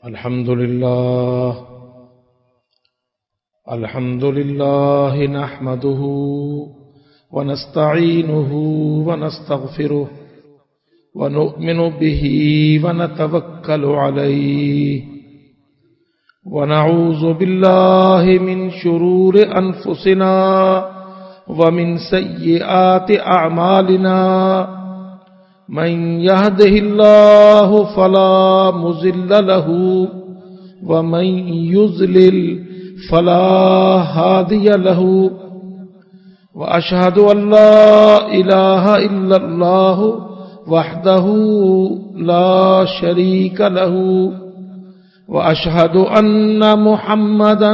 الحمد لله نحمده ونستعينه ونستغفره ونؤمن به ونتوكل عليه ونعوذ بالله من شرور أنفسنا ومن سيئات أعمالنا من يهده الله فلا مضل له ومن يضلل فلا هادي له وأشهد أن لا إله إلا الله وحده لا شريك له وأشهد أن محمدا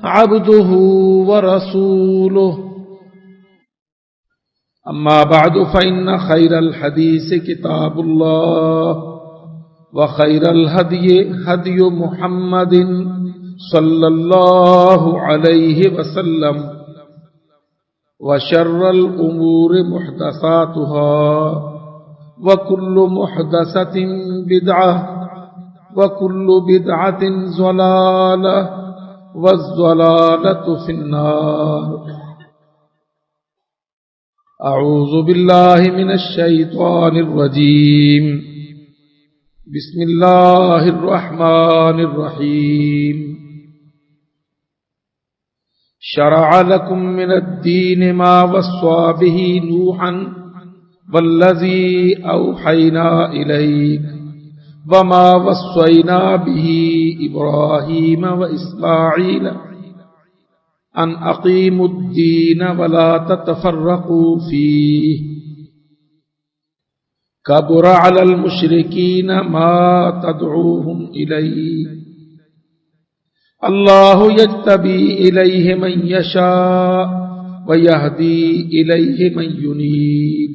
عبده ورسوله أما بعد فإن خير الحديث كتاب الله وخير الهدي هدي محمد صلى الله عليه وسلم وشر الأمور محدثاتها وكل محدثة بدعة وكل بدعة ضلالة والضلالة في النار. أعوذ بالله من الشيطان الرجيم. بسم الله الرحمن الرحيم. شرع لكم من الدين ما وصى به نوحا والذي أوحينا إليك وما وصينا به إبراهيم وإسماعيل أن أقيموا الدين ولا تتفرقوا فيه كبر على المشركين ما تدعوهم إليه الله يجتبي إليه من يشاء ويهدي إليه من ينيب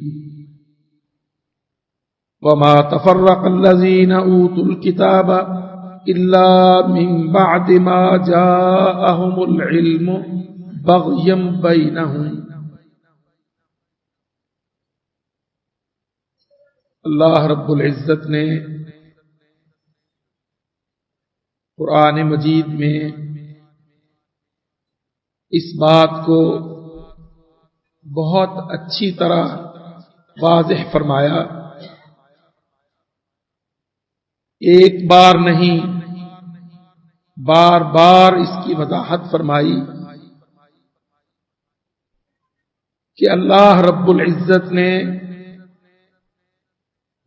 وما تفرق الذين أوتوا الكتاب إلا من بعد ما جاءهم العلم بغيا بينهم. اللہ رب العزت نے قرآن مجید میں اس بات کو بہت اچھی طرح واضح فرمایا. ایک بار نہیں بار بار اس کی وضاحت فرمائی کہ اللہ رب العزت نے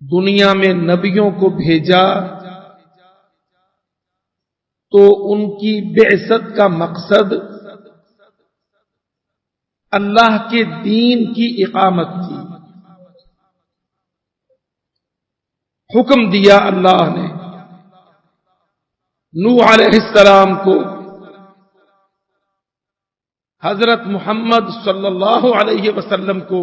دنیا میں نبیوں کو بھیجا تو ان کی بعثت کا مقصد اللہ کے دین کی اقامت تھی. حکم دیا اللہ نے نوح علیہ السلام کو، حضرت محمد صلی اللہ علیہ وسلم کو،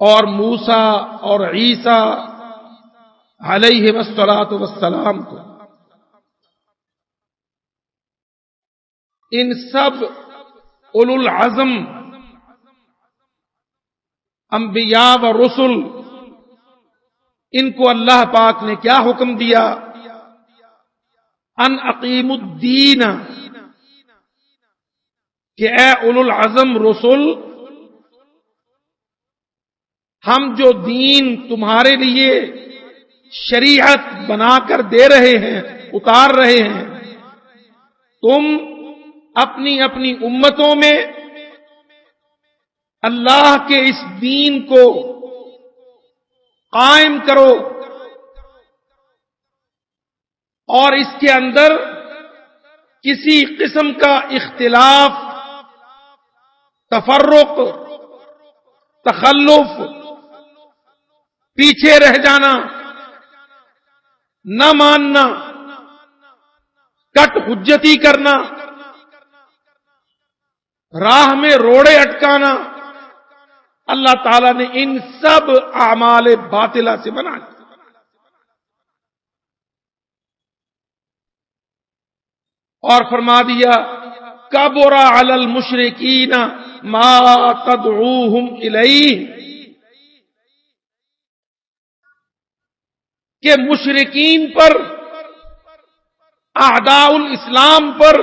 اور موسیٰ اور عیسیٰ علیہ السلام کو. ان سب اولو العزم انبیاء و رسل، ان کو اللہ پاک نے کیا حکم دیا؟ ان اقیم الدین، کہ اے اولو العزم رسل، ہم جو دین تمہارے لیے شریعت بنا کر دے رہے ہیں، اتار رہے ہیں، تم اپنی اپنی امتوں میں اللہ کے اس دین کو قائم کرو اور اس کے اندر کسی قسم کا اختلاف، تفرق، تخلف، پیچھے رہ جانا، نہ ماننا، کٹ حجتی کرنا، راہ میں روڑے اٹکانا، اللہ تعالیٰ نے ان سب اعمال باطلہ سے منع کیا. اور فرما دیا کبر علی المشرکین ما تدعوہم الیہ، کہ مشرکین پر، اعداء الاسلام پر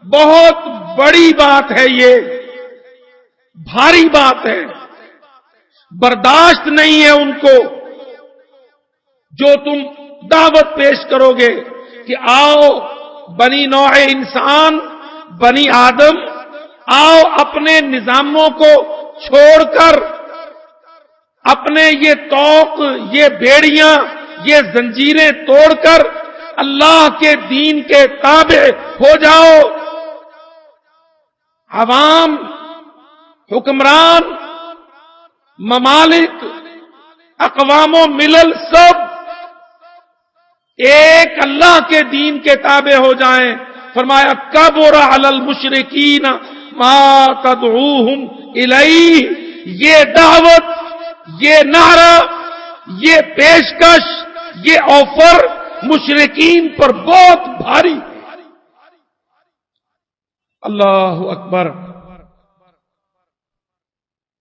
بہت بڑی بات ہے، یہ بھاری بات ہے، برداشت نہیں ہے ان کو جو تم دعوت پیش کرو گے کہ آؤ بنی نوع انسان، بنی آدم، آؤ اپنے نظاموں کو چھوڑ کر، اپنے یہ توق، یہ بیڑیاں، یہ زنجیریں توڑ کر اللہ کے دین کے تابع ہو جاؤ۔ عوام، حکمران، ممالک، اقوام و ملل سب ایک اللہ کے دین کے تابع ہو جائیں۔ فرمایا کبر علی المشرکین ما تدعوہم الیہ، یہ دعوت، یہ نعرہ، یہ پیشکش، یہ آفر مشرکین پر بہت بھاری ہے۔ اللہ اکبر۔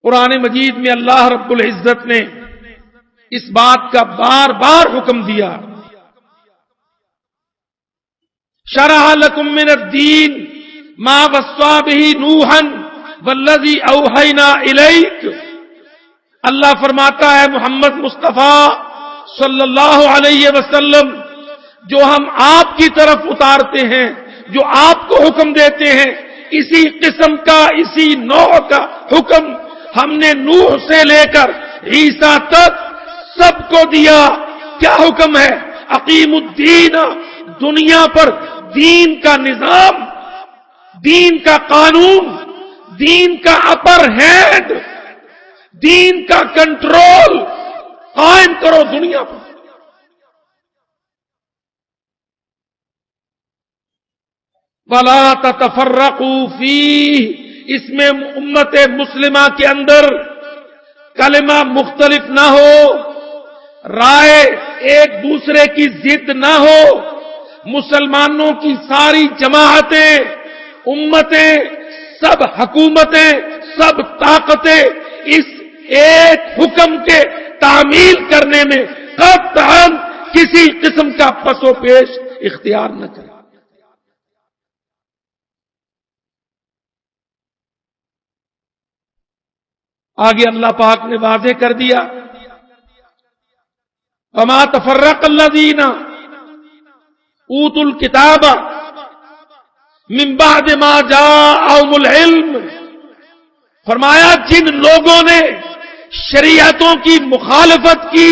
قرآن مجید میں اللہ رب العزت نے اس بات کا بار بار حکم دیا، شرع لکم من الدین ما وصى به نوحا والذی اوحینا الیک۔ اللہ فرماتا ہے محمد مصطفیٰ صلی اللہ علیہ وسلم، جو ہم آپ کی طرف اتارتے ہیں، جو آپ کو حکم دیتے ہیں، اسی قسم کا، اسی نوع کا حکم ہم نے نوح سے لے کر عیسیٰ تک سب کو دیا۔ کیا حکم ہے؟ اقیم الدین، دنیا پر دین کا نظام، دین کا قانون، دین کا اپر ہینڈ، دین کا کنٹرول قائم کرو دنیا پر۔ وَلَا تَتَفَرَّقُوا فِيهِ، اس میں امت مسلمہ کے اندر کلمہ مختلف نہ ہو، رائے ایک دوسرے کی ضد نہ ہو، مسلمانوں کی ساری جماعتیں، امتیں، سب حکومتیں، سب طاقتیں اس ایک حکم کے تعمیل کرنے میں قطعاً کسی قسم کا پس و پیش اختیار نہ کریں۔ آگے اللہ پاک نے واضح کر دیا، وَمَا تَفَرَّقَ الَّذِينَ أُوتُوا الْكِتَابَ مِن بَعْدِ مَا جَاءَهُمُ الْعِلْمُ، فرمایا جن لوگوں نے شریعتوں کی مخالفت کی،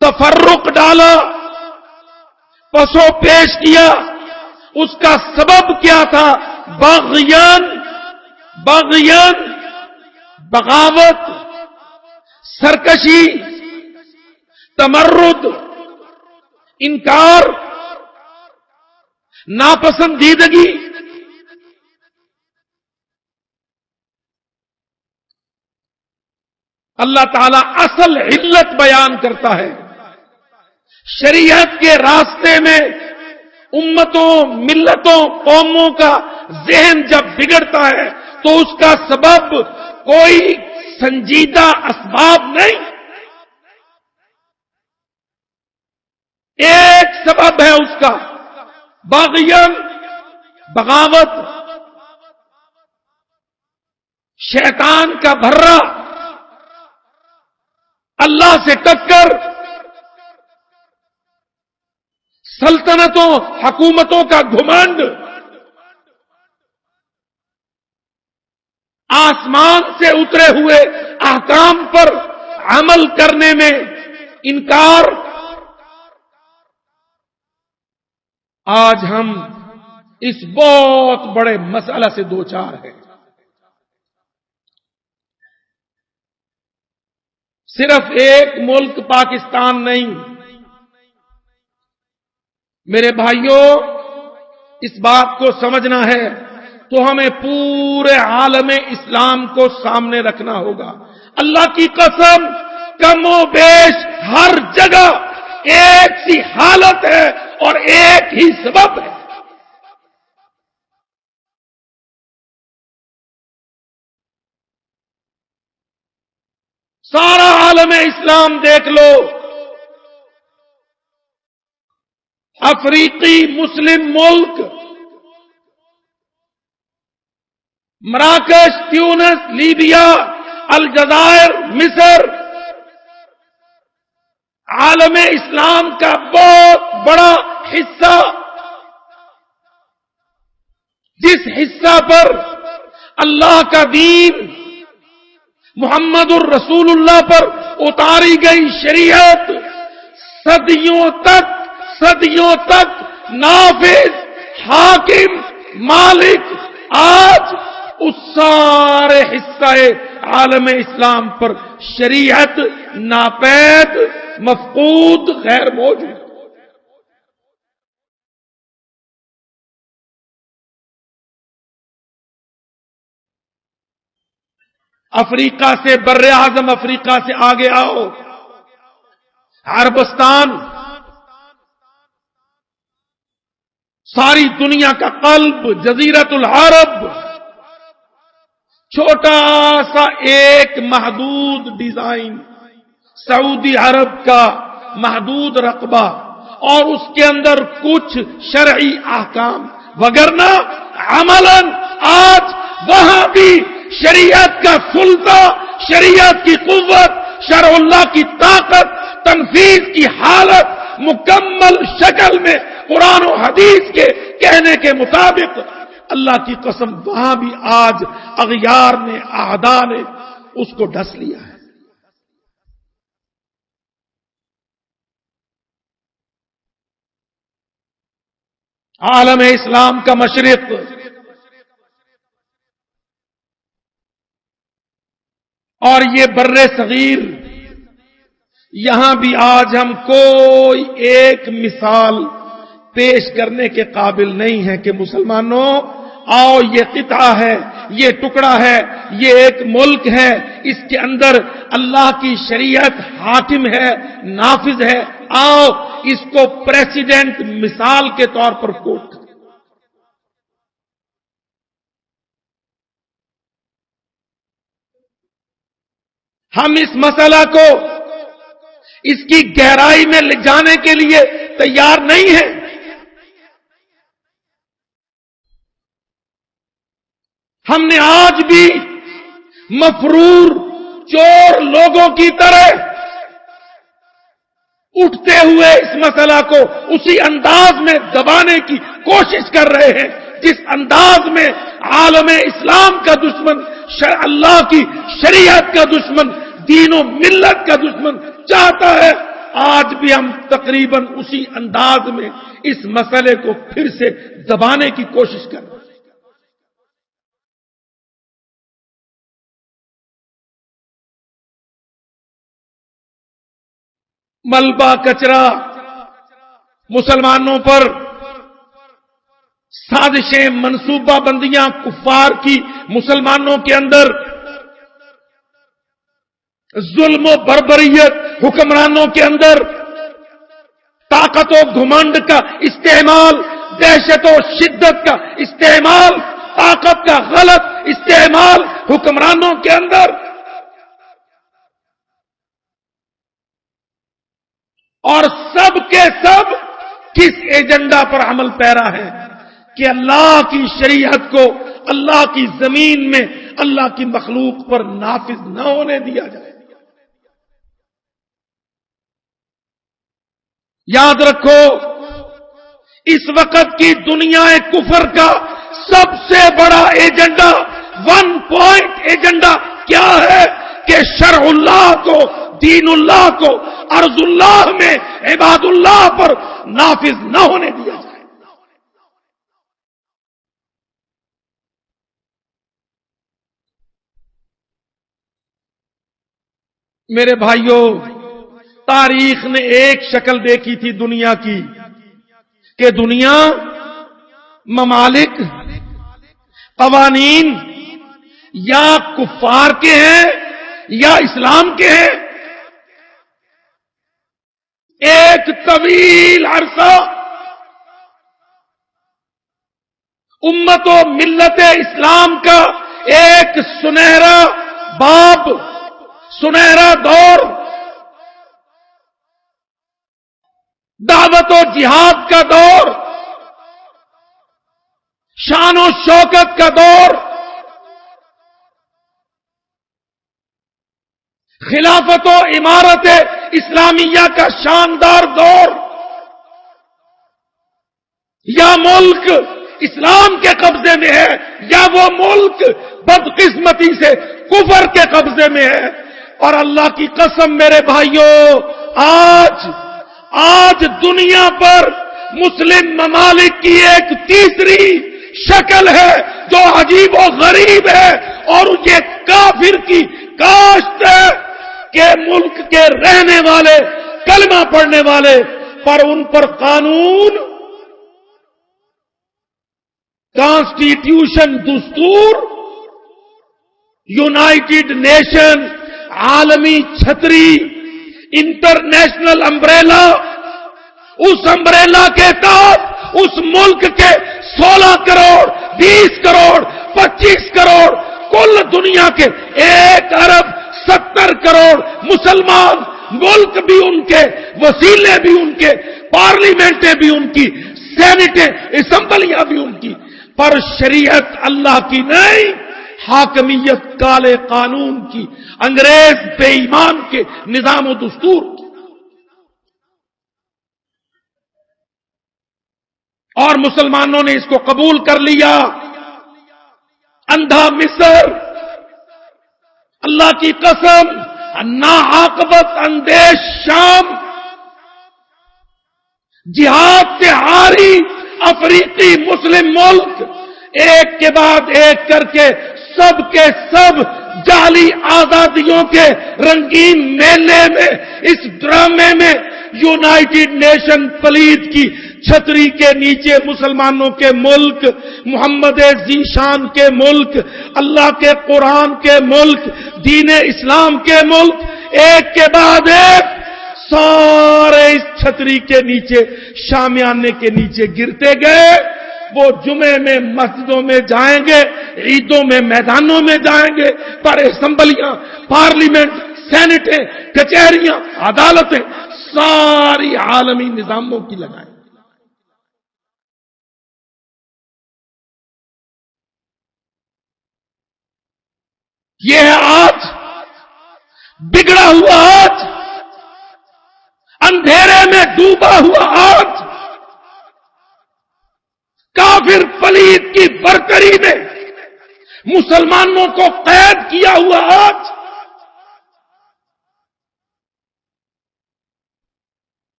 تفرق ڈالا، پسو پیش کیا، اس کا سبب کیا تھا؟ بغیان، بغاوت، سرکشی، تمرد، انکار، ناپسندیدگی۔ اللہ تعالیٰ اصل علت بیان کرتا ہے۔ شریعت کے راستے میں امتوں، ملتوں، قوموں کا ذہن جب بگڑتا ہے تو اس کا سبب کوئی سنجیدہ اسباب نہیں، ایک سبب ہے اس کا باغیان، بغاوت، شیطان کا بھرا، اللہ سے ٹکر، سلطنتوں، حکومتوں کا گھمنڈ، آسمان سے اترے ہوئے احکام پر عمل کرنے میں انکار۔ آج ہم اس بہت بڑے مسئلہ سے دوچار ہیں۔ صرف ایک ملک پاکستان نہیں، میرے بھائیوں، اس بات کو سمجھنا ہے تو ہمیں پورے عالم اسلام کو سامنے رکھنا ہوگا۔ اللہ کی قسم، کم و بیش ہر جگہ ایک سی حالت ہے اور ایک ہی سبب ہے۔ سارا عالم اسلام دیکھ لو، افریقی مسلم ملک مراکش، تیونس، لیبیا، الجزائر، مصر عالم اسلام کا بہت بڑا حصہ، جس حصہ پر اللہ کا دین محمد الرسول اللہ پر اتاری گئی شریعت صدیوں تک نافذ، حاکم، مالک، آج اس سارے حصہ عالم اسلام پر شریعت ناپید، مفقود، غیر موجود۔ افریقہ سے، بر اعظم افریقہ سے آگے آؤ، عربستان ساری دنیا کا قلب، جزیرۃ العرب، چھوٹا سا ایک محدود ڈیزائن، سعودی عرب کا محدود رقبہ، اور اس کے اندر کچھ شرعی احکام، وگرنہ عملاً آج وہاں بھی شریعت کا سلطہ، شریعت کی قوت، شرع اللہ کی طاقت، تنفیذ کی حالت مکمل شکل میں قرآن و حدیث کے کہنے کے مطابق، اللہ کی قسم وہاں بھی آج اغیار نے، اعداء نے اس کو ڈھس لیا ہے۔ عالم اسلام کا مشرق اور یہ بر صغیر، یہاں بھی آج ہم کوئی ایک مثال پیش کرنے کے قابل نہیں ہے کہ مسلمانوں آؤ، یہ قطعہ ہے، یہ ٹکڑا ہے، یہ ایک ملک ہے، اس کے اندر اللہ کی شریعت حاکم ہے، نافذ ہے، آؤ اس کو پریسیڈنٹ مثال کے طور پر کوٹ کریں۔ ہم اس مسئلہ کو اس کی گہرائی میں لے جانے کے لیے تیار نہیں ہیں۔ ہم نے آج بھی مفرور چور لوگوں کی طرح اٹھتے ہوئے اس مسئلہ کو اسی انداز میں دبانے کی کوشش کر رہے ہیں جس انداز میں عالم اسلام کا دشمن، اللہ کی شریعت کا دشمن، دین و ملت کا دشمن چاہتا ہے۔ آج بھی ہم تقریباً اسی انداز میں اس مسئلے کو پھر سے دبانے کی کوشش کر رہے ہیں۔ ملبہ کچرا، مسلمانوں پر سازشیں، منصوبہ بندیاں کفار کی، مسلمانوں کے اندر ظلم و بربریت، حکمرانوں کے اندر طاقت و گھمنڈ کا استعمال، دہشت و شدت کا استعمال، طاقت کا غلط استعمال حکمرانوں کے اندر، اور سب کے سب کس ایجنڈا پر عمل پیرا ہے کہ اللہ کی شریعت کو اللہ کی زمین میں اللہ کی مخلوق پر نافذ نہ ہونے دیا جائے۔ یاد رکھو، اس وقت کی دنیا کفر کا سب سے بڑا ایجنڈا، 1 پوائنٹ ایجنڈا کیا ہے کہ شرع اللہ کو، دین اللہ کو ارض اللہ میں عباد اللہ پر نافذ نہ ہونے دیا جائے۔ میرے بھائیوں، تاریخ نے ایک شکل دیکھی تھی دنیا کی کہ دنیا، ممالک، قوانین یا کفار کے ہیں یا اسلام کے ہیں۔ ایک طویل عرصہ امت و ملت اسلام کا ایک سنہرا باب، سنہرا دور دعوت و جہاد کا دور، شان و شوکت کا دور، خلافت و امارت اسلامیہ کا شاندار دور، یا ملک اسلام کے قبضے میں ہے یا وہ ملک بدقسمتی سے کفر کے قبضے میں ہے. اور اللہ کی قسم میرے بھائیوں، آج دنیا پر مسلم ممالک کی ایک تیسری شکل ہے جو عجیب و غریب ہے، اور یہ کافر کی کاشت ہے کہ ملک کے رہنے والے کلمہ پڑھنے والے پر ان پر قانون، کانسٹیٹیوشن، دستور، یونائٹڈ نیشن، عالمی چھتری، انٹرنیشنل امبریلا، اس امبریلا کے تحت اس ملک کے 16 کروڑ 20 کروڑ 25 کروڑ کل دنیا کے 1 ارب 70 کروڑ مسلمان، ملک بھی ان کے، وسیلے بھی ان کے، پارلیمنٹیں بھی ان کی، سینٹیں، اسمبلیاں بھی ان کی، پر شریعت اللہ کی نہیں، حاکمیت کالے قانون کی، انگریز بے ایمان کے نظام و دستور کی. اور مسلمانوں نے اس کو قبول کر لیا. اندھا مصر، اللہ کی قسم، ناعاقبت اندیش شام، جہاد سے عاری افریقی مسلم ملک، ایک کے بعد ایک کر کے سب جعلی آزادیوں کے رنگین میلے میں، اس ڈرامے میں، یونائٹڈ نیشن پلید کی چھتری کے نیچے مسلمانوں کے ملک، محمد ذیشان کے ملک، اللہ کے قرآن کے ملک، دین اسلام کے ملک، ایک کے بعد ایک سارے اس چھتری کے نیچے، شامیانے کے نیچے گرتے گئے. وہ جمعے میں مسجدوں میں جائیں گے، عیدوں میں میدانوں میں جائیں گے، پر اسمبلیاں، پارلیمنٹ، سینٹیں، کچہریاں، عدالتیں ساری عالمی نظاموں کی لگائیں. یہ ہے آج بگڑا ہوا، آج اندھیرے میں ڈوبا ہوا، آج کافر پلید کی برتری میں مسلمانوں کو قید کیا ہوا، آج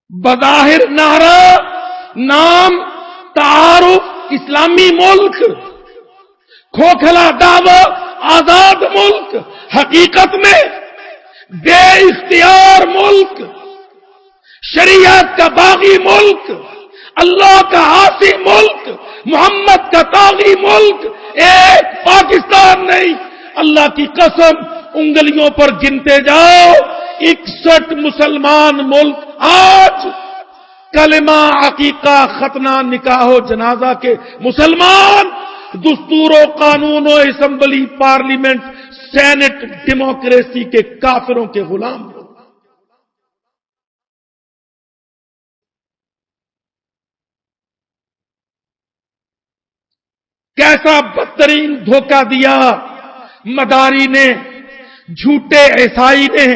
بظاہر نام تعارف اسلامی ملک، کھوکھلا دعوی آزاد ملک، حقیقت میں بے اختیار ملک، شریعت کا باغی ملک، اللہ کا عاصی ملک، محمد کا طاغی ملک، ایک پاکستان نہیں، اللہ کی قسم انگلیوں پر گنتے جاؤ 61 مسلمان ملک آج کلمہ، عقیقہ، ختنہ، نکاح و جنازہ کے مسلمان دستور و قانون و اسمبلی، پارلیمنٹ، سینٹ، ڈیموکریسی کے کافروں کے غلام ہو. کیسا بدترین دھوکہ دیا مداری نے، جھوٹے عیسائی نے،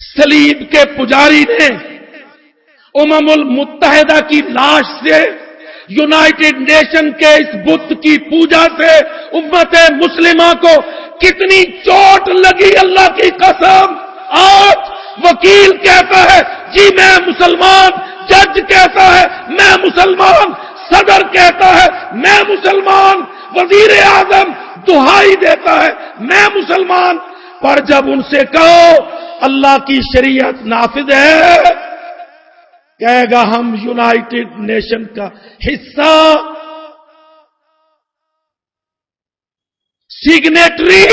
صلیب کے پجاری نے، المتحدہ کی لاش سے، یونائٹڈ نیشن کے اس بت کی پوجا سے امت مسلمہ کو کتنی چوٹ لگی، اللہ کی قسم. آج وکیل کہتا ہے جی میں مسلمان، جج کہتا ہے میں مسلمان، صدر کہتا ہے میں مسلمان، وزیر اعظم دہائی دیتا ہے میں مسلمان، پر جب ان سے کہو اللہ کی شریعت نافذ ہے، کہے گا ہم یونائٹڈ نیشن کا حصہ، signatory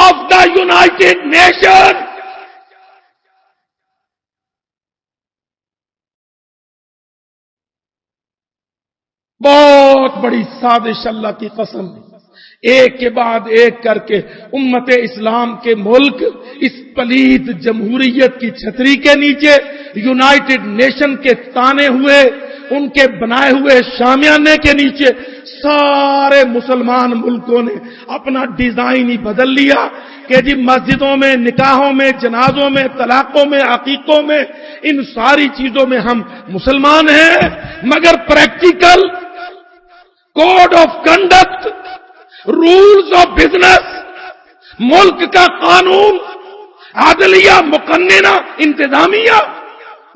of the United nation. بہت بڑی سازش اللہ کی قسم. ایک کے بعد ایک کر کے امت اسلام کے ملک اس پلید جمہوریت کی چھتری کے نیچے یونائٹڈ نیشن کے تانے ہوئے ان کے بنائے ہوئے شامیانے کے نیچے سارے مسلمان ملکوں نے اپنا ڈیزائن ہی بدل لیا کہ جی مسجدوں میں، نکاحوں میں، جنازوں میں، طلاقوں میں، عقیقوں میں، ان ساری چیزوں میں ہم مسلمان ہیں، مگر practical code of conduct, rules of business, ملک کا قانون، عدلیہ، مقننہ، انتظامیہ،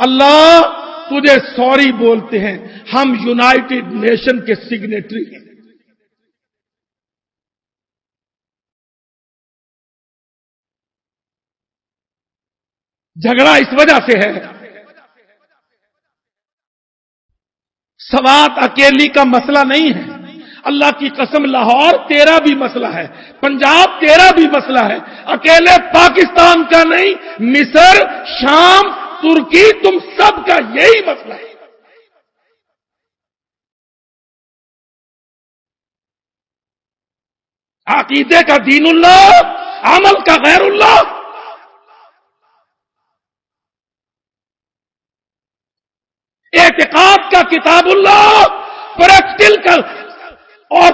اللہ تجھے سوری بولتے ہیں، ہم یونائٹڈ نیشن کے سگنیٹری ہیں۔ جھگڑا اس وجہ سے ہے، سوات اکیلی کا مسئلہ نہیں ہے، اللہ کی قسم لاہور تیرا بھی مسئلہ ہے، پنجاب تیرا بھی مسئلہ ہے، اکیلے پاکستان کا نہیں، مصر، شام، ترکی، تم سب کا یہی مسئلہ ہے۔ عقیدے کا دین اللہ، عمل کا غیر اللہ، اعتقاد کا کتاب اللہ،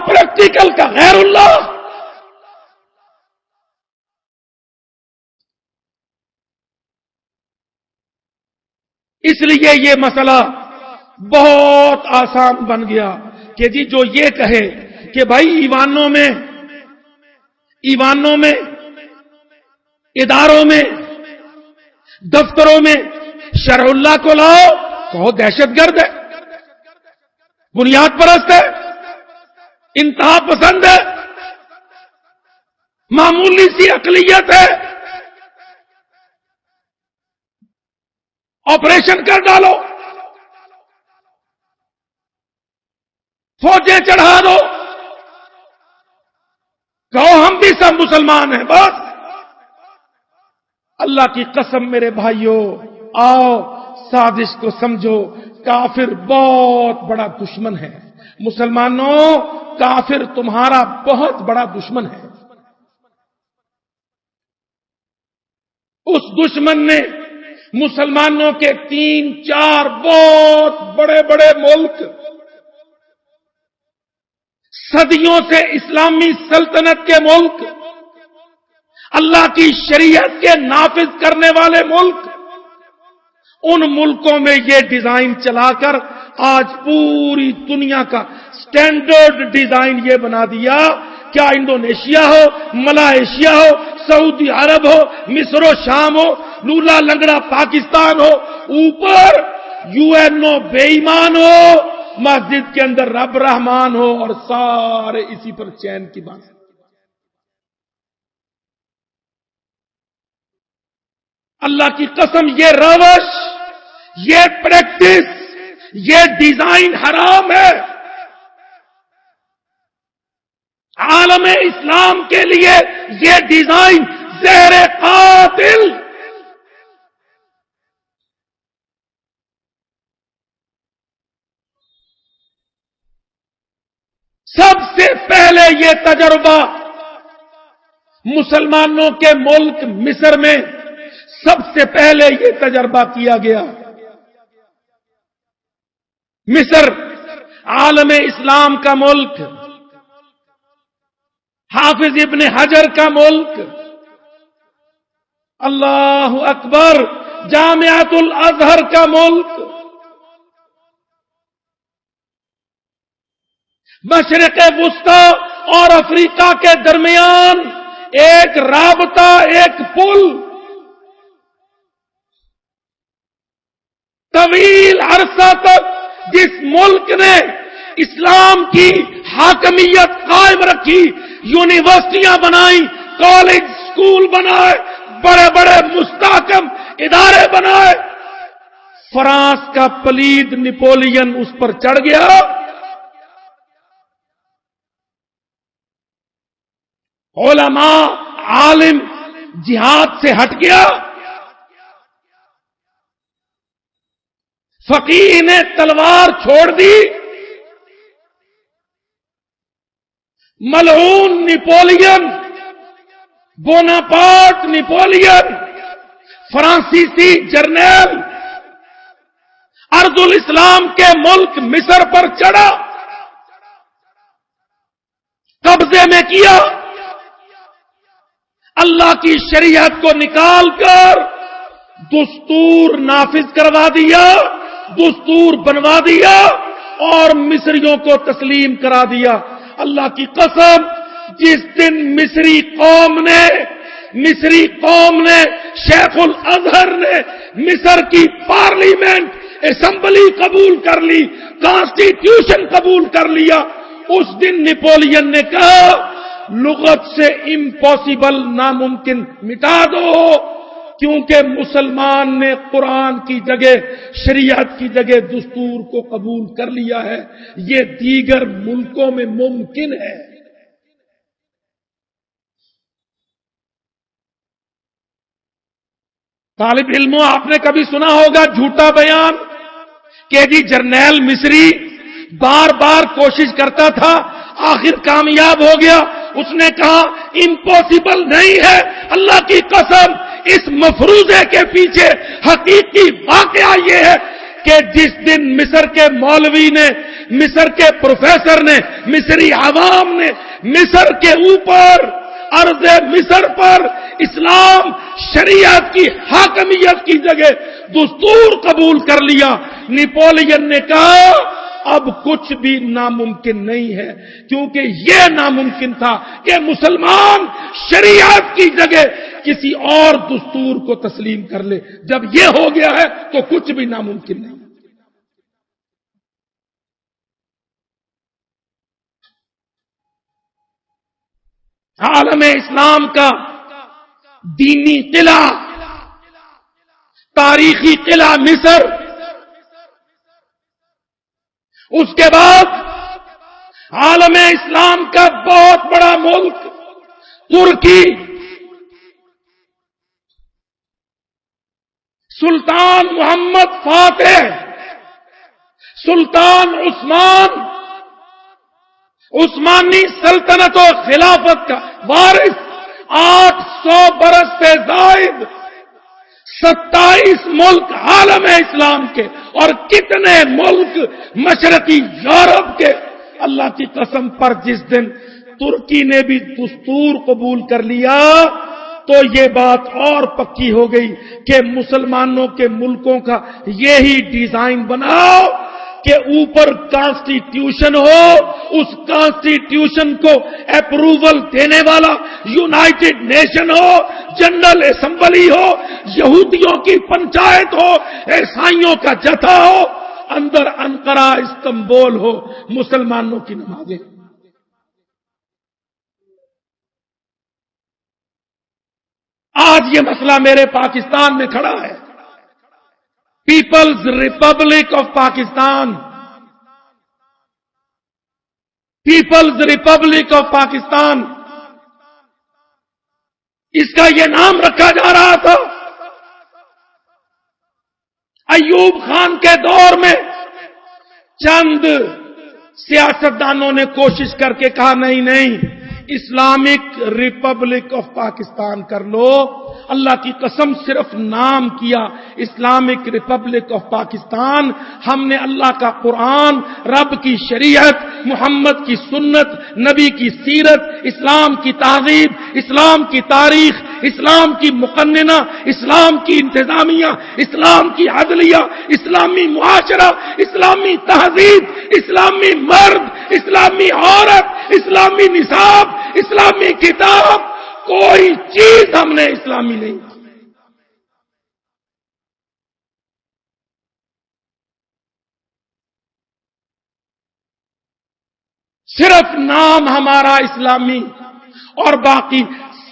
پریکٹیکل کا غیر اللہ۔ اس لیے یہ مسئلہ بہت آسان بن گیا کہ جی جو یہ کہے کہ بھائی ایوانوں میں، اداروں میں، دفتروں میں شرع اللہ کو لاؤ، کہو دہشت گرد ہے، بنیاد پرست ہے، انتہا پسند ہے، معمولی سی اقلیت ہے، آپریشن کر ڈالو، فوجیں چڑھا دو، کہو ہم بھی سب مسلمان ہیں، بس۔ اللہ کی قسم میرے بھائیوں، آؤ سازش کو سمجھو، کافر بہت بڑا دشمن ہے، مسلمانوں کافر تمہارا بہت بڑا دشمن ہے۔ اس دشمن نے مسلمانوں کے 3-4 بہت بڑے بڑے ملک، صدیوں سے اسلامی سلطنت کے ملک، اللہ کی شریعت کے نافذ کرنے والے ملک، ان ملکوں میں یہ ڈیزائن چلا کر آج پوری دنیا کا سٹینڈرڈ ڈیزائن یہ بنا دیا، کیا انڈونیشیا ہو، ملائیشیا ہو، سعودی عرب ہو، مصر و شام ہو، لولا لنگڑا پاکستان ہو، اوپر UN بے ایمان ہو، مسجد کے اندر رب رحمان ہو، اور سارے اسی پر چین کی بات۔ اللہ کی قسم یہ روش، یہ پریکٹس، یہ ڈیزائن حرام ہے۔ عالم اسلام کے لیے یہ ڈیزائن زہر قاتل۔ سب سے پہلے یہ تجربہ مسلمانوں کے ملک مصر میں سب سے پہلے یہ تجربہ کیا گیا۔ مصر عالم اسلام کا ملک، حافظ ابن حجر کا ملک، اللہ اکبر، جامعۃ الازہر کا ملک، مشرق وسطی اور افریقہ کے درمیان ایک رابطہ، ایک پل، طویل عرصہ تک جس ملک نے اسلام کی حاکمیت قائم رکھی، یونیورسٹیاں بنائیں، کالج سکول بنائے، بڑے بڑے مستحکم ادارے بنائے، فرانس کا پلید نپولین اس پر چڑھ گیا، علماء، عالم جہاد سے ہٹ گیا، فقیہ نے تلوار چھوڑ دی، ملعون نیپولین، بوناپارٹ نیپولین، فرانسیسی جرنیل ارض الاسلام کے ملک مصر پر چڑھا، قبضے میں کیا، اللہ کی شریعت کو نکال کر دستور نافذ کروا دیا، دستور بنوا دیا اور مصریوں کو تسلیم کرا دیا۔ اللہ کی قسم، جس دن مصری قوم نے شیخ الازہر نے مصر کی پارلیمنٹ اسمبلی قبول کر لی، کانسٹیٹیوشن قبول کر لیا، اس دن نیپولین نے کہا لغت سے امپاسبل، ناممکن مٹا دو، کیونکہ مسلمان نے قرآن کی جگہ، شریعت کی جگہ دستور کو قبول کر لیا ہے، یہ دیگر ملکوں میں ممکن ہے۔ طالب علموں، آپ نے کبھی سنا ہوگا جھوٹا بیان کہ جی جرنیل مصری بار بار کوشش کرتا تھا، آخر کامیاب ہو گیا، اس نے کہا امپاسبل نہیں ہے۔ اللہ کی قسم، اس مفروضے کے پیچھے حقیقی واقعہ یہ ہے کہ جس دن مصر کے مولوی نے، مصر کے پروفیسر نے، مصری عوام نے مصر کے اوپر، ارض مصر پر اسلام شریعت کی حاکمیت کی جگہ دستور قبول کر لیا، نیپولین نے کہا اب کچھ بھی ناممکن نہیں ہے، کیونکہ یہ ناممکن تھا کہ مسلمان شریعت کی جگہ کسی اور دستور کو تسلیم کر لے۔ جب یہ ہو گیا ہے تو کچھ بھی ناممکن نہیں۔ عالم اسلام کا دینی قلعہ، تاریخی قلعہ مصر، اس کے بعد عالم اسلام کا بہت بڑا ملک ترکی، سلطان محمد فاتح، سلطان عثمان، عثمانی سلطنت و خلافت کا وارث، 800 برس سے زائد 27 ملک عالم اسلام کے، اور کتنے ملک مشرقی یورپ کے۔ اللہ کی قسم پر جس دن ترکی نے بھی دستور قبول کر لیا تو یہ بات اور پکی ہو گئی کہ مسلمانوں کے ملکوں کا یہی ڈیزائن بناؤ کہ اوپر کانسٹیٹیوشن ہو، اس کانسٹیٹیوشن کو اپروول دینے والا یونائٹڈ نیشن ہو، جنرل اسمبلی ہو، یہودیوں کی پنچایت ہو، عیسائیوں کا جتھا ہو، اندر انقرہ استنبول ہو، مسلمانوں کی نمازیں۔ آج یہ مسئلہ میرے پاکستان میں کھڑا ہے، people's republic of Pakistan, people's republic of Pakistan, اس کا یہ نام رکھا جا رہا تھا۔ ایوب خان کے دور میں چند سیاستدانوں نے کوشش کر کے کہا نہیں، اسلامک ریپبلک آف پاکستان کر لو۔ اللہ کی قسم، صرف نام کیا اسلامک ریپبلک آف پاکستان۔ ہم نے اللہ کا قرآن، رب کی شریعت، محمد کی سنت، نبی کی سیرت، اسلام کی تہذیب، اسلام کی تاریخ، اسلام کی مقننہ، اسلام کی انتظامیہ، اسلام کی عدلیہ، اسلامی معاشرہ، اسلامی تہذیب، اسلامی مرد، اسلامی عورت، اسلامی نصاب، اسلامی کتاب، کوئی چیز ہم نے اسلامی نہیں۔ صرف نام ہمارا اسلامی، اور باقی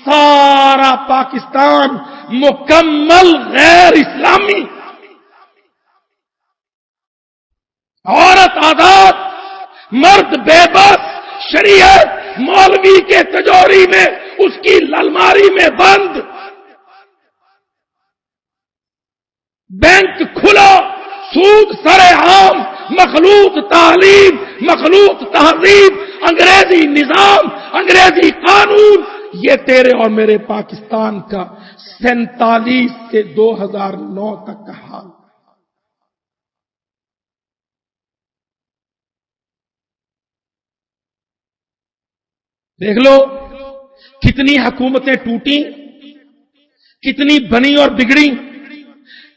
سارا پاکستان مکمل غیر اسلامی۔ عورت آزاد، مرد بے بس، شریعت مولوی کے تجوری میں، اس کی للماری میں بند، بینک کھلا، سود سر عام، مخلوط تعلیم، مخلوط تہذیب، انگریزی نظام، انگریزی قانون، یہ تیرے اور میرے پاکستان کا 47 سے 2009 تک کا حال۔ دیکھ لو کتنی حکومتیں ٹوٹی، کتنی بنی اور بگڑی،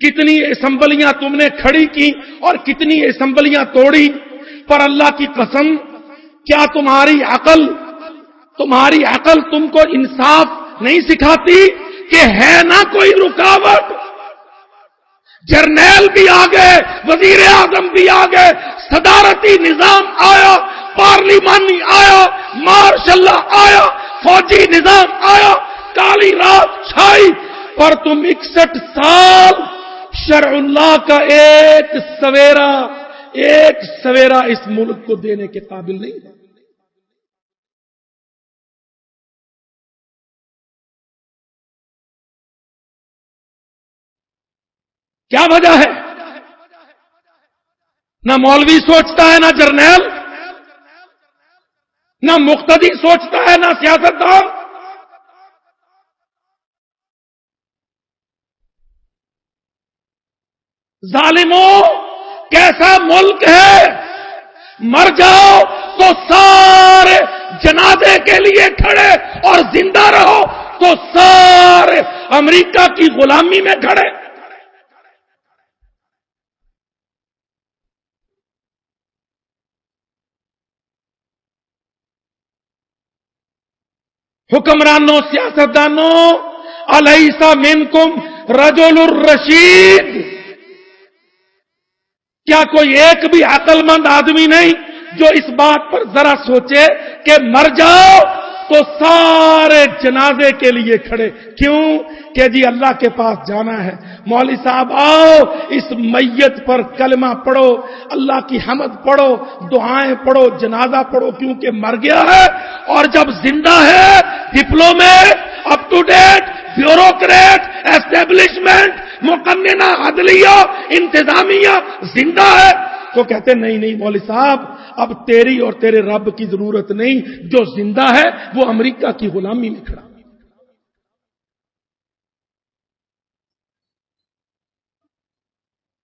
کتنی اسمبلیاں تم نے کھڑی کی اور کتنی اسمبلیاں توڑی، پر اللہ کی قسم کیا تمہاری عقل تم کو انصاف نہیں سکھاتی کہ ہے نہ کوئی رکاوٹ؟ جرنیل بھی آ گئے، وزیر اعظم بھی آ گئے، صدارتی نظام آیا، پارلیمانی آیا، مارشل لا آیا، فوجی نظام آیا، کالی رات چھائی، پر تم 61 سال شرع اللہ کا ایک سویرا اس ملک کو دینے کے قابل نہیں ہے۔ کیا وجہ ہے؟ نہ مولوی سوچتا ہے، نہ جرنیل، نہ مقتدی سوچتا ہے، نہ سیاستدان۔ ظالموں، کیسا ملک ہے؟ مر جاؤ تو سارے جنازے کے لیے کھڑے، اور زندہ رہو تو سارے امریکہ کی غلامی میں کھڑے۔ حکمرانوں، سیاستدانوں، الیس منکم رجل الرشید، کیا کوئی ایک بھی عقل مند آدمی نہیں جو اس بات پر ذرا سوچے کہ مر جاؤ تو سارے جنازے کے لیے کھڑے؟ کیوں کہ جی اللہ کے پاس جانا ہے۔ مولوی صاحب آؤ، اس میت پر کلمہ پڑھو، اللہ کی حمد پڑھو، دعائیں پڑھو، جنازہ پڑھو، کیونکہ مر گیا ہے۔ اور جب زندہ ہے، diplomat, up to date, bureaucrat, establishment, مقننہ عدلیہ، انتظامیہ زندہ ہے، تو کہتے نہیں مولوی صاحب، اب تیری اور تیرے رب کی ضرورت نہیں، جو زندہ ہے وہ امریکہ کی غلامی میں کھڑا۔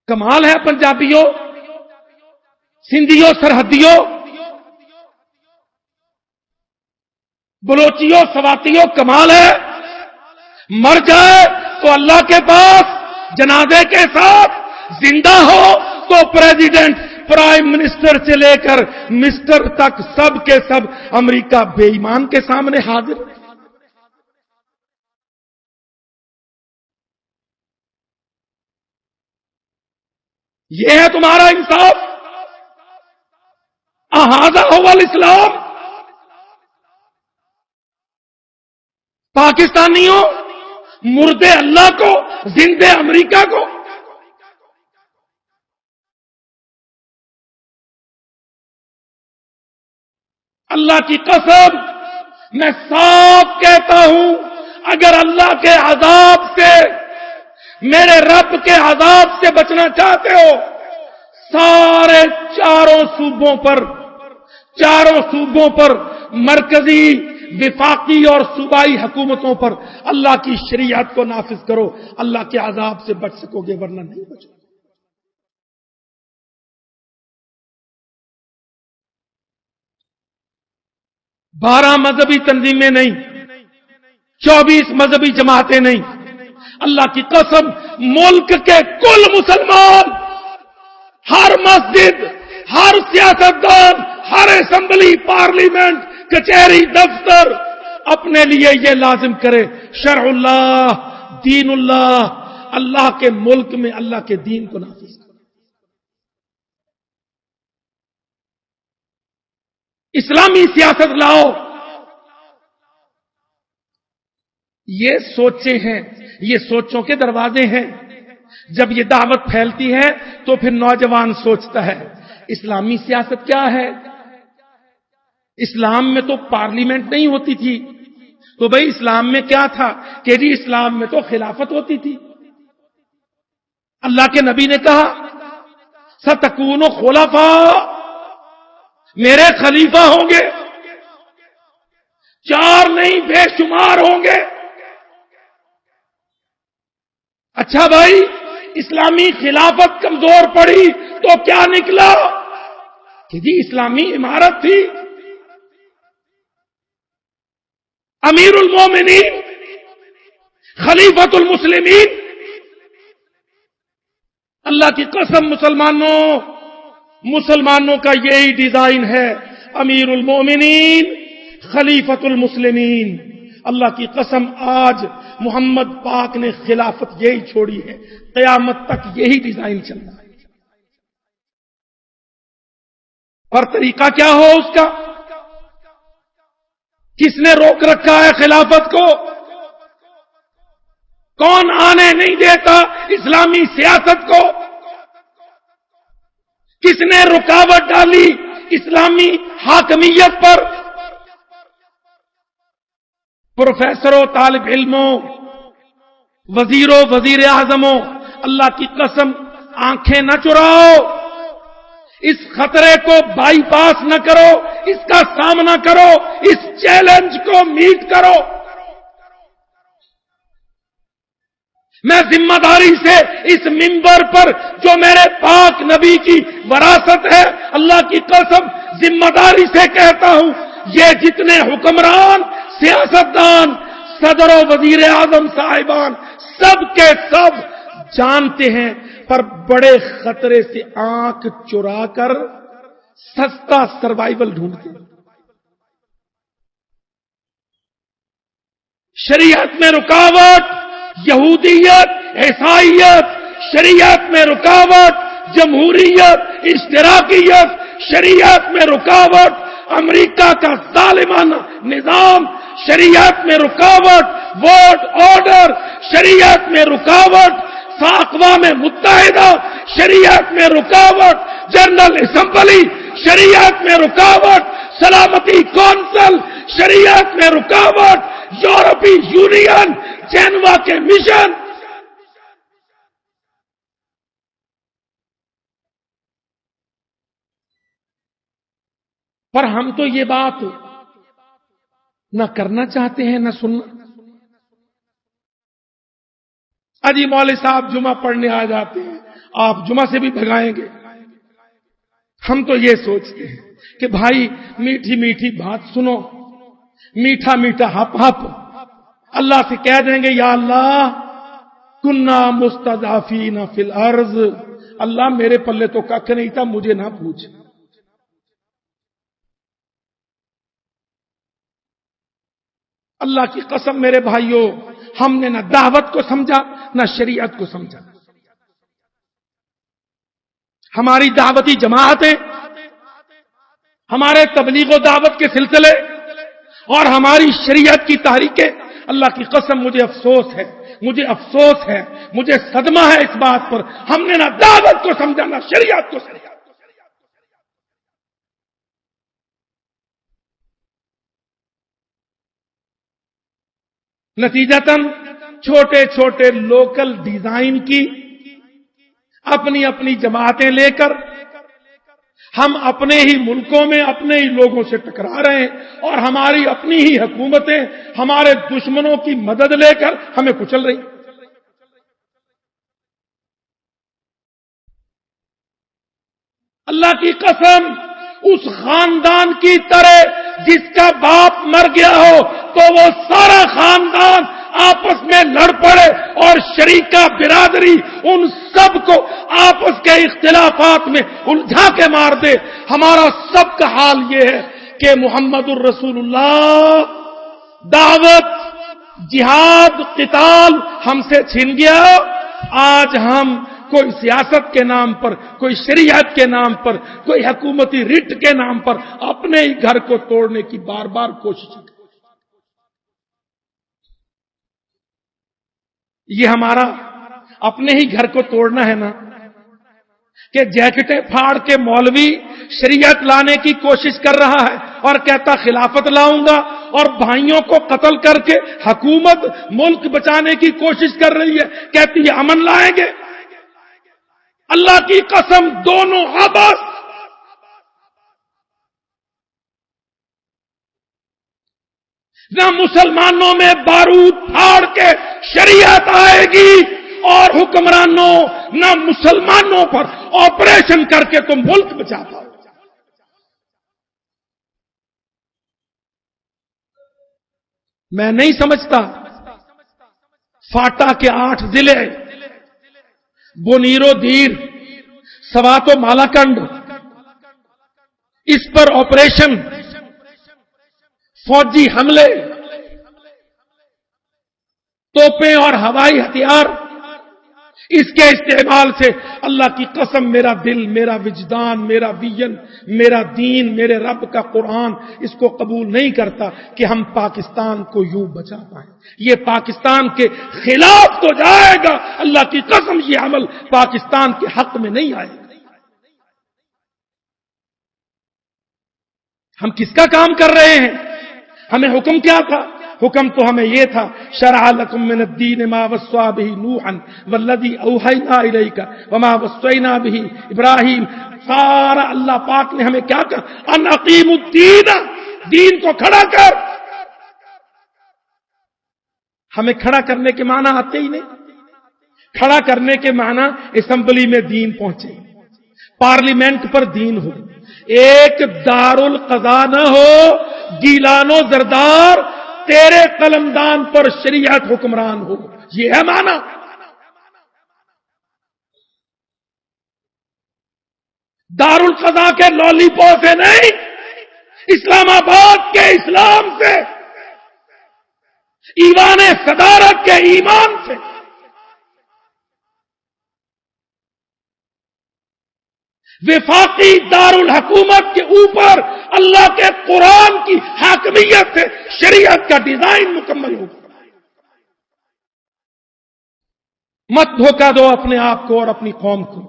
کمال ہے پنجابیوں، سندھیوں، سرحدیوں، بلوچیوں، سواتیوں، کمال ہے۔ مر جائے تو اللہ کے پاس جنازے کے ساتھ، زندہ ہو تو پریزیڈنٹ، پرائم منسٹر سے لے کر مسٹر تک سب کے سب امریکہ بے ایمان کے سامنے حاضر۔ یہ ہے تمہارا انصاف؟ اہذا هو الاسلام؟ پاکستانیوں، مردے اللہ کو، زندے امریکہ کو۔ اللہ کی قسم میں صاف کہتا ہوں، اگر اللہ کے عذاب سے، میرے رب کے عذاب سے بچنا چاہتے ہو، سارے چاروں صوبوں پر مرکزی، وفاقی اور صوبائی حکومتوں پر اللہ کی شریعت کو نافذ کرو، اللہ کے عذاب سے بچ سکو گے، ورنہ نہیں بچو۔ 12 مذہبی تنظیمیں نہیں، 24 مذہبی جماعتیں نہیں، اللہ کی قسم ملک کے کل مسلمان، ہر مسجد، ہر سیاستدان، ہر اسمبلی، پارلیمنٹ، کچہری، دفتر اپنے لیے یہ لازم کرے، شرع اللہ، دین اللہ، اللہ کے ملک میں اللہ کے دین کو نافذ کرے۔ اسلامی سیاست لاؤ۔ یہ سوچیں ہیں، یہ سوچوں کے دروازے ہیں۔ جب یہ دعوت پھیلتی ہے تو پھر نوجوان سوچتا ہے اسلامی سیاست کیا ہے؟ اسلام میں تو پارلیمنٹ نہیں ہوتی تھی، تو بھئی اسلام میں کیا تھا؟ کہ جی اسلام میں تو خلافت ہوتی تھی۔ اللہ کے نبی نے کہا ستکون خلفاء، میرے خلیفہ ہوں گے۔ 4 نہیں بے شمار ہوں گے۔ اچھا بھائی، اسلامی خلافت کمزور پڑی تو کیا نکلا کہ جی اسلامی عمارت تھی، امیر المومنین خلیفۃ المسلمین۔ اللہ کی قسم مسلمانوں کا یہی ڈیزائن ہے، امیر المومنین خلیفۃ المسلمین۔ اللہ کی قسم آج محمد پاک نے خلافت یہی چھوڑی ہے، قیامت تک یہی ڈیزائن چل رہا ہے۔ اور طریقہ کیا ہو اس کا؟ کس نے روک رکھا ہے خلافت کو؟ کون آنے نہیں دیتا اسلامی سیاست کو؟ کس نے رکاوٹ ڈالی اسلامی حاکمیت پر؟ پروفیسروں، طالب علموں، وزیروں، وزیر اعظموں، اللہ کی قسم آنکھیں نہ چراؤ، اس خطرے کو بائی پاس نہ کرو، اس کا سامنا کرو، اس چیلنج کو میٹ کرو۔ میں ذمہ داری سے اس منبر پر جو میرے پاک نبی کی وراثت ہے، اللہ کی قسم ذمہ داری سے کہتا ہوں، یہ جتنے حکمران، سیاستدان، صدر و وزیر اعظم صاحبان سب کے سب جانتے ہیں، پر بڑے خطرے سے آنکھ چرا کر سستا سروائیول ڈھونڈتے ہیں۔ شریعت میں رکاوٹ یہودیت، عیسائیت، شریعت میں رکاوٹ جمہوریت، اشتراکیت، شریعت میں رکاوٹ امریکہ کا ظالمانہ نظام، شریعت میں رکاوٹ ووٹ آرڈر، شریعت میں رکاوٹ اقوام متحدہ، شریعت میں رکاوٹ جنرل اسمبلی، شریعت میں رکاوٹ سلامتی کونسل، شریعت میں رکاوٹ یورپی یونین، جنیوا کے مشن۔ پر ہم تو یہ بات نہ کرنا چاہتے ہیں نہ سننا۔ اجی مولوی صاحب جمعہ پڑھنے آ جاتے ہیں، آپ جمعہ سے بھی بھگائیں گے۔ ہم تو یہ سوچتے ہیں کہ بھائی میٹھی میٹھی بات سنو، میٹھا میٹھا ہپ ہپ، اللہ سے کہہ دیں گے یا اللہ کنا مستضعفین فی الارض، اللہ میرے پلے تو ککھ نہیں تھا، مجھے نہ پوچھ۔ اللہ کی قسم میرے بھائیوں، ہم نے نہ دعوت کو سمجھا نہ شریعت کو سمجھا۔ ہماری دعوتی جماعتیں، ہمارے تبلیغ و دعوت کے سلسلے اور ہماری شریعت کی تحریکیں، اللہ کی قسم مجھے افسوس ہے، مجھے صدمہ ہے اس بات پر، ہم نے نہ دعوت کو سمجھا نہ شریعت کو سمجھا۔ نتیجتاً چھوٹے چھوٹے لوکل ڈیزائن کی اپنی اپنی جماعتیں لے کر ہم اپنے ہی ملکوں میں اپنے ہی لوگوں سے ٹکرا رہے ہیں، اور ہماری اپنی ہی حکومتیں ہمارے دشمنوں کی مدد لے کر ہمیں کچل رہی۔ اللہ کی قسم اس خاندان کی طرح جس کا باپ مر گیا ہو تو وہ سارا خاندان آپس میں لڑ پڑے اور شریکہ برادری ان سب کو آپس کے اختلافات میں الجھا کے مار دے۔ ہمارا سب کا حال یہ ہے کہ محمد الرسول اللہ دعوت، جہاد، قتال ہم سے چھن گیا۔ آج ہم کوئی سیاست کے نام پر، کوئی شریعت کے نام پر، کوئی حکومتی رٹ کے نام پر اپنے ہی گھر کو توڑنے کی بار بار کوشش کرتے۔ یہ ہمارا اپنے ہی گھر کو توڑنا ہے نا، کہ جیکٹیں پھاڑ کے مولوی شریعت لانے کی کوشش کر رہا ہے اور کہتا خلافت لاؤں گا، اور بھائیوں کو قتل کر کے حکومت ملک بچانے کی کوشش کر رہی ہے، کہتی ہے امن لائیں گے۔ اللہ کی قسم دونوں آبس۔ نہ مسلمانوں میں بارود پھاڑ کے شریعت آئے گی، اور حکمرانوں نہ مسلمانوں پر آپریشن کر کے تم ملک بچا پاؤ۔ میں نہیں سمجھتا فاٹا کے 8 ضلع، بونیرو دیر، سواتو مالاکنڈ، اس پر آپریشن، فوجی حملے، توپیں اور ہوائی ہتھیار، اس کے استعمال سے اللہ کی قسم میرا دل، میرا وجدان، میرا ویژن، میرا دین، میرے رب کا قرآن اس کو قبول نہیں کرتا کہ ہم پاکستان کو یوں بچا پائیں۔ یہ پاکستان کے خلاف تو جائے گا، اللہ کی قسم یہ عمل پاکستان کے حق میں نہیں آئے گا۔ ہم کس کا کام کر رہے ہیں؟ ہمیں حکم کیا تھا؟ حکم تو ہمیں یہ تھا، شرع لکم من الدین ما وصى به نوحا والذی اوحینا الیک وما وصینا به ابراہیم۔ سارا اللہ پاک نے ہمیں کیا کہا؟ ان اقیموا الدین، دین کو کھڑا کر۔ ہمیں کھڑا کرنے کے معنی آتے ہی نہیں۔ کھڑا کرنے کے معنی اسمبلی میں دین پہنچے، پارلیمنٹ پر دین ہو، ایک دارالقضا نہ ہو، گیلان و زردار تیرے قلمدان پر شریعت حکمران ہو، یہ ہے معنی۔ دارالقضا کے لالی پو سے نہیں، اسلام آباد کے اسلام سے، ایوان صدارت کے ایمان سے۔ وفاقی دارالحکومت کے اوپر اللہ کے قرآن کی حاکمیت سے شریعت کا ڈیزائن مکمل ہوگا۔ مت دھوکہ دو اپنے آپ کو اور اپنی قوم کو،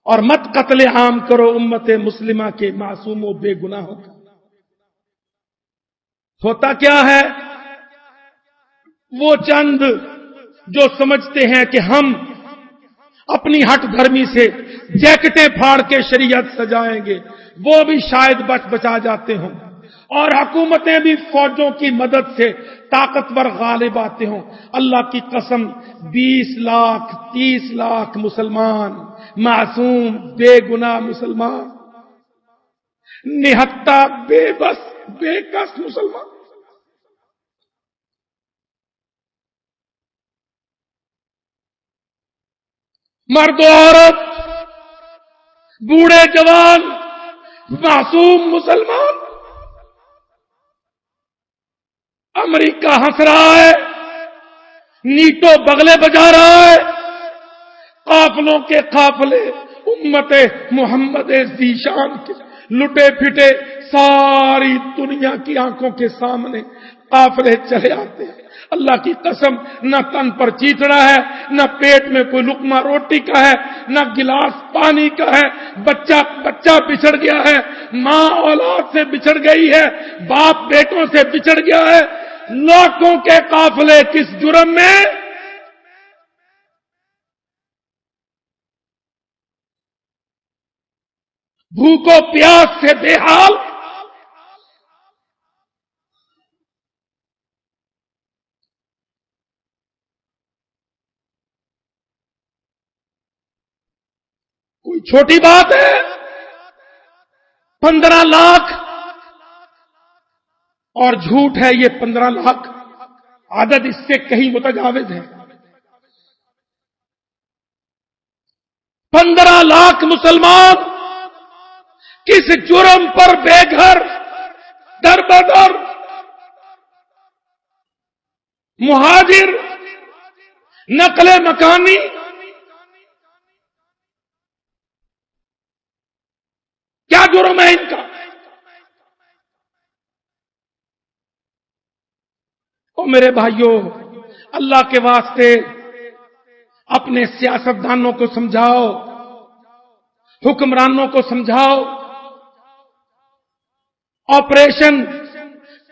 اور مت قتل عام کرو امت مسلمہ کے معصوم و بے گناہوں کا۔ ہوتا کیا ہے؟ وہ چند جو سمجھتے ہیں کہ ہم اپنی ہٹ دھرمی سے جیکٹیں پھاڑ کے شریعت سجائیں گے، وہ بھی شاید بچا جاتے ہوں، اور حکومتیں بھی فوجوں کی مدد سے طاقتور غالب آتے ہوں۔ اللہ کی قسم 20 لاکھ 30 لاکھ مسلمان، معصوم بے گناہ مسلمان، نہتا بے بس بے کس مسلمان، مرد و عورت، بوڑھے جوان، معصوم مسلمان، امریکہ ہنس رہا ہے، نیٹو بغلے بجا رہا ہے، قافلوں کے قافلے امت محمد ذیشان کے لٹے پھٹے ساری دنیا کی آنکھوں کے سامنے قافلے چلے آتے ہیں۔ اللہ کی قسم نہ تن پر چیتڑا ہے، نہ پیٹ میں کوئی لقمہ روٹی کا ہے، نہ گلاس پانی کا ہے۔ بچہ بچھڑ گیا ہے، ماں اولاد سے بچھڑ گئی ہے، باپ بیٹوں سے بچھڑ گیا ہے۔ لاکھوں کے قافلے کس جرم میں؟ بھوک و پیاس سے بے حال، کوئی چھوٹی بات ہے؟ 15 لاکھ، اور جھوٹ ہے یہ 15 لاکھ، عدد اس سے کہیں متجاوز ہے۔ 15 لاکھ مسلمان کس جرم پر بے گھر، در بدر، مہاجر، نقل مکانی، کیا جرم ہے ان کا؟ او میرے بھائیوں، اللہ کے واسطے اپنے سیاستدانوں کو سمجھاؤ، حکمرانوں کو سمجھاؤ، آپریشن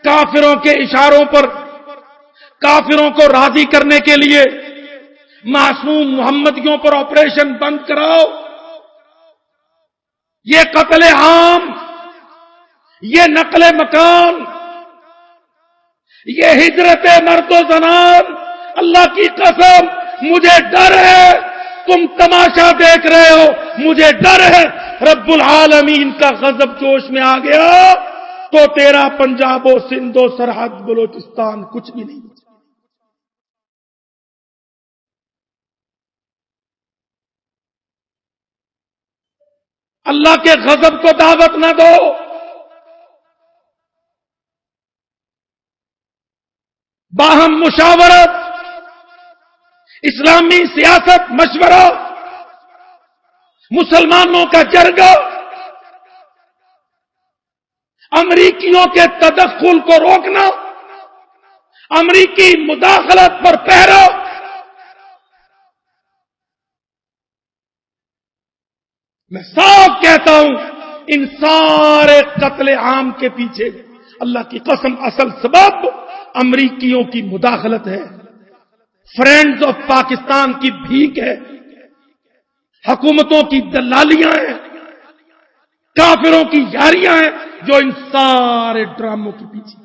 کافروں کے اشاروں پر کافروں کو راضی کرنے کے لیے معصوم محمدیوں پر آپریشن بند کراؤ۔ یہ قتل عام، یہ نقل مکان، یہ ہجرت مرد و زنان، اللہ کی قسم مجھے ڈر ہے، تم تماشا دیکھ رہے ہو، مجھے ڈر ہے رب العالمین کا غضب جوش میں آ گیا تو تیرا پنجاب و سندھ و سرحد بلوچستان کچھ بھی نہیں بچا۔ اللہ کے غضب کو دعوت نہ دو۔ باہم مشاورت، اسلامی سیاست مشورہ، مسلمانوں کا جرگہ، امریکیوں کے تدخل کو روکنا، امریکی مداخلت پر پہرا۔ میں صاف کہتا ہوں ان سارے قتل عام کے پیچھے اللہ کی قسم اصل سبب امریکیوں کی مداخلت ہے، فرینڈز آف پاکستان کی بھیک ہے، حکومتوں کی دلالیاں ہیں، کافروں کی یاریاں ہیں جو ان سارے ڈراموں کے پیچھے۔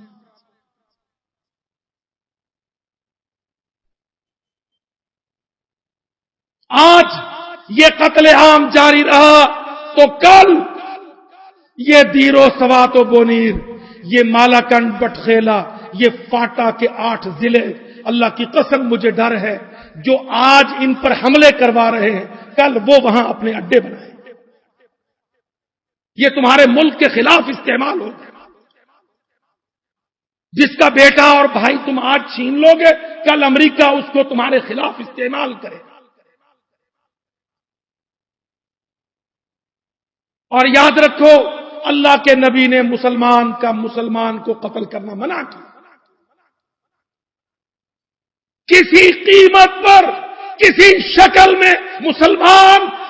آج یہ قتل عام جاری رہا تو کل یہ دیرو سوات و بونیر، یہ مالاکنڈ بٹخیلا، یہ فاٹا کے 8 ضلع، اللہ کی قسم مجھے ڈر ہے جو آج ان پر حملے کروا رہے ہیں کل وہ وہاں اپنے اڈے بنائیں، یہ تمہارے ملک کے خلاف استعمال ہو۔ جس کا بیٹا اور بھائی تم آج چھین لو گے کل امریکہ اس کو تمہارے خلاف استعمال کرے۔ اور یاد رکھو اللہ کے نبی نے مسلمان کو قتل کرنا منع کیا، کسی قیمت پر کسی شکل میں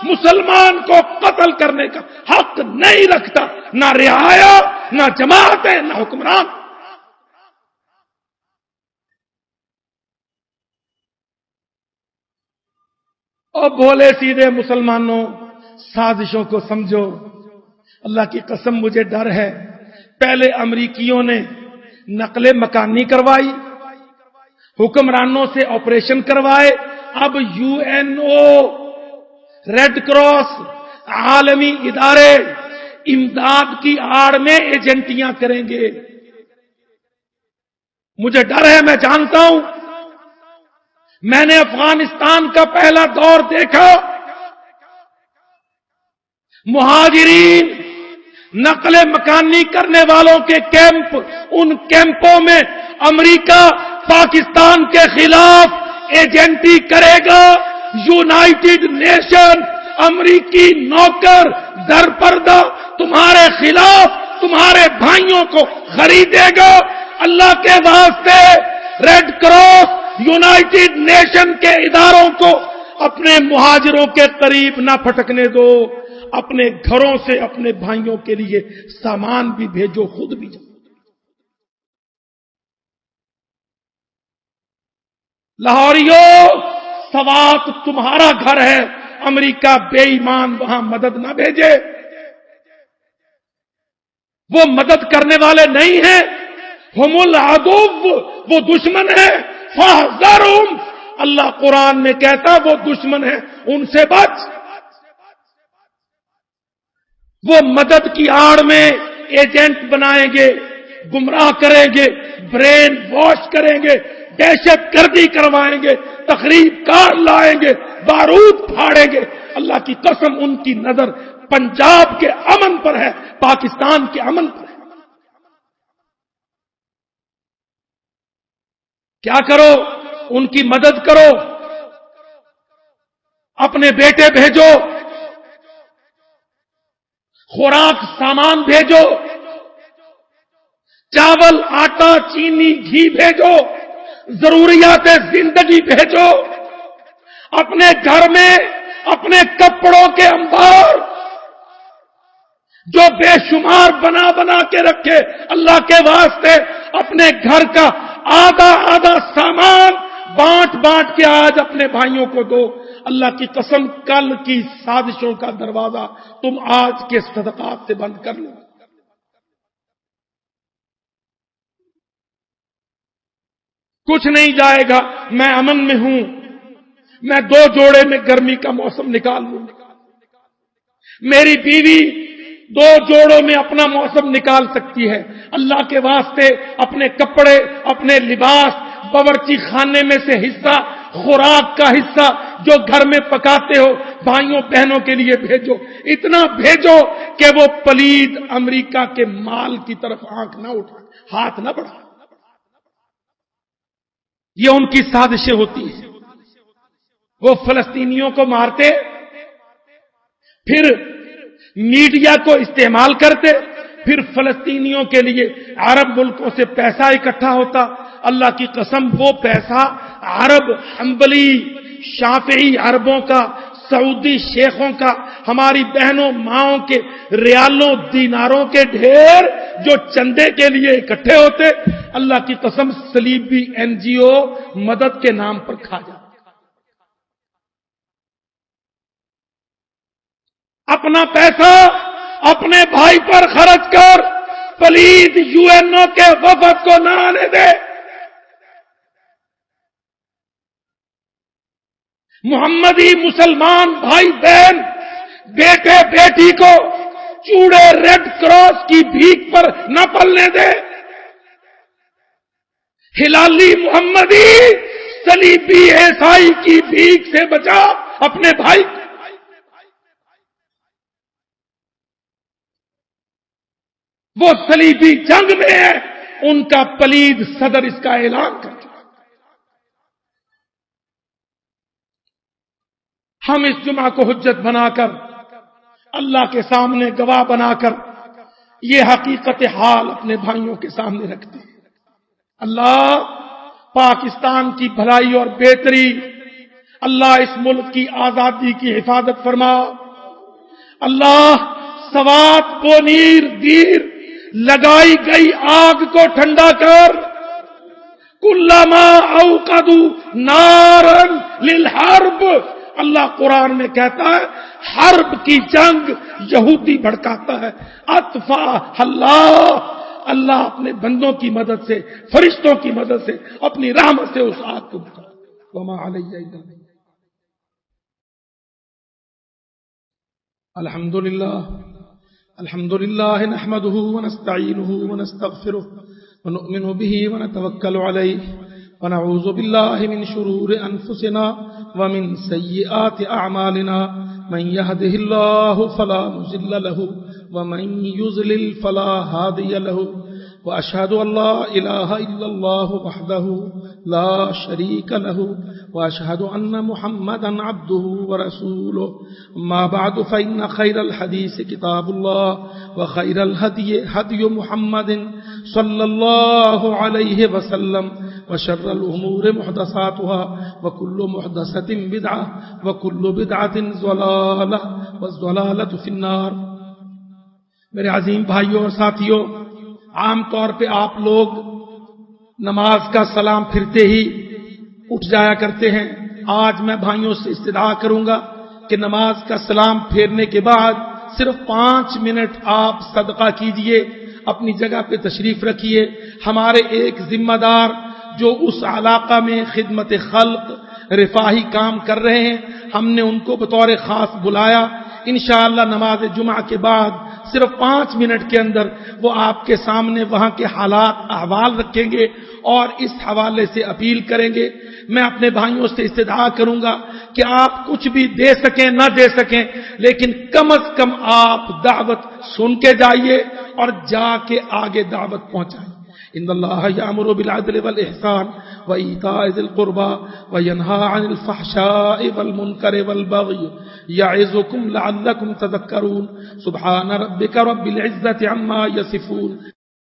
مسلمان کو قتل کرنے کا حق نہیں رکھتا، نہ رعایا، نہ جماعتیں، نہ حکمران۔ اور بولے سیدھے مسلمانوں سازشوں کو سمجھو، اللہ کی قسم مجھے ڈر ہے پہلے امریکیوں نے نقل مکانی کروائی، حکمرانوں سے آپریشن کروائے، اب UNO، ریڈ کراس، عالمی ادارے امداد کی آڑ میں ایجنٹیاں کریں گے۔ مجھے ڈر ہے، میں جانتا ہوں، میں نے افغانستان کا پہلا دور دیکھا، مہاجرین نقل مکانی کرنے والوں کے کیمپ، ان کیمپوں میں امریکہ پاکستان کے خلاف ایجنٹی کرے گا، یونائیٹڈ نیشن امریکی نوکر در پردہ تمہارے خلاف تمہارے بھائیوں کو خریدے گا۔ اللہ کے واسطے ریڈ کراس، یونائیٹڈ نیشن کے اداروں کو اپنے مہاجروں کے قریب نہ پھٹکنے دو، اپنے گھروں سے اپنے بھائیوں کے لیے سامان بھی بھیجو، خود بھی جاؤ۔ لاہوریوں، سوات تمہارا گھر ہے، امریکہ بے ایمان وہاں مدد نہ بھیجے، وہ مدد کرنے والے نہیں ہیں، ہم العدو، وہ دشمن ہے، فاحذرہم، اللہ قرآن میں کہتا وہ دشمن ہے، ان سے بچ۔ وہ مدد کی آڑ میں ایجنٹ بنائیں گے، گمراہ کریں گے، برین واش کریں گے، دہشت گردی کروائیں گے، تخریب کار لائیں گے، بارود پھاڑیں گے۔ اللہ کی قسم ان کی نظر پنجاب کے امن پر ہے، پاکستان کے امن پر ہے۔ کیا کرو؟ ان کی مدد کرو، اپنے بیٹے بھیجو، خوراک سامان بھیجو، چاول، آٹا، چینی، گھی بھیجو، ضروریات زندگی بھیجو، اپنے گھر میں اپنے کپڑوں کے انبار جو بے شمار بنا بنا کے رکھے، اللہ کے واسطے اپنے گھر کا آدھا سامان بانٹ بانٹ کے آج اپنے بھائیوں کو دو۔ اللہ کی قسم کل کی سازشوں کا دروازہ تم آج کے صدقات سے بند کر لو۔ کچھ نہیں جائے گا، میں امن میں ہوں، میں 2 جوڑے میں گرمی کا موسم نکال لوں، میری بیوی 2 جوڑوں میں اپنا موسم نکال سکتی ہے۔ اللہ کے واسطے اپنے کپڑے، اپنے لباس، باورچی خانے میں سے حصہ، خوراک کا حصہ جو گھر میں پکاتے ہو بھائیوں بہنوں کے لیے بھیجو، اتنا بھیجو کہ وہ پلید امریکہ کے مال کی طرف آنکھ نہ اٹھائے، ہاتھ نہ بڑھائے۔ یہ ان کی سازشیں ہوتی ہیں۔ وہ فلسطینیوں کو مارتے، پھر میڈیا کو استعمال کرتے، پھر فلسطینیوں کے لیے عرب ملکوں سے پیسہ اکٹھا ہوتا۔ اللہ کی قسم وہ پیسہ عرب، حنبلی، شافعی عربوں کا، سعودی شیخوں کا، ہماری بہنوں ماؤں کے ریالوں دیناروں کے ڈھیر جو چندے کے لیے اکٹھے ہوتے، اللہ کی قسم صلیبی NGO مدد کے نام پر کھا جاتے۔ اپنا پیسہ اپنے بھائی پر خرچ کر پلید UNO کے وفد کو نہ آنے دے۔ محمدی مسلمان بھائی بہن بیٹے بیٹی کو چوڑے ریڈ کراس کی بھیک پر نہ پلنے دے۔ ہلالی محمدی صلیبی عیسائی کی بھیک سے بچا اپنے بھائی کو۔ وہ صلیبی جنگ میں ہے، ان کا پلید صدر اس کا اعلان کر چکا۔ ہم اس جمعہ کو حجت بنا کر اللہ کے سامنے گواہ بنا کر یہ حقیقت حال اپنے بھائیوں کے سامنے رکھتے ہیں۔ اللہ پاکستان کی بھلائی اور بہتری، اللہ اس ملک کی آزادی کی حفاظت فرما۔ اللہ سوات بونیر دیر لگائی گئی آگ کو ٹھنڈا کر۔ کلما اوقدوا نارا للحرب، اللہ قرآن میں کہتا ہے حرب کی جنگ یہودی بھڑکاتا ہے، اطفا اللہ، اللہ اپنے بندوں کی مدد سے، فرشتوں کی مدد سے، اپنی رحمت سے اس آگ کو بھڑکاتا ہے۔ وما علی الا الحمدللہ الحمدللہ نحمده ونستعینه ونستغفره ونؤمن به ونتوکل علیہ ونعوذ باللہ من شرور انفسنا ومن سیئات اعمالنا من يهده الله فلا مضل له ومن يضلل فلا هادي له واشهد ان لا اله الا الله وحده لا شريك له واشهد ان محمدا عبده ورسوله اما بعد فان خير الحديث كتاب الله وخير الهدي هدي محمد صلى الله عليه وسلم وشر الامور محدثاتها وكل محدثة بدعة وكل بدعة ضلالة والضلالة في النار۔ میرے عظیم بھائیوں اور ساتھیوں، عام طور پہ آپ لوگ نماز کا سلام پھرتے ہی اٹھ جایا کرتے ہیں۔ آج میں بھائیوں سے استدعا کروں گا کہ نماز کا سلام پھیرنے کے بعد صرف 5 منٹ آپ صدقہ کیجئے، اپنی جگہ پہ تشریف رکھیے۔ ہمارے ایک ذمہ دار جو اس علاقہ میں خدمت خلق رفاہی کام کر رہے ہیں، ہم نے ان کو بطور خاص بلایا۔ انشاءاللہ نماز جمعہ کے بعد صرف 5 منٹ کے اندر وہ آپ کے سامنے وہاں کے حالات احوال رکھیں گے اور اس حوالے سے اپیل کریں گے۔ میں اپنے بھائیوں سے استدعا کروں گا کہ آپ کچھ بھی دے سکیں نہ دے سکیں، لیکن کم از کم آپ دعوت سن کے جائیے اور جا کے آگے دعوت پہنچائیں۔ ان اللہ یامر بالعدل والاحسان وایتاء ذی القربى وینہی عن الفحشاء والمنکر والبغی یعظکم لعلکم تذکرون۔ سبحان ربک رب العزة عما یصفون۔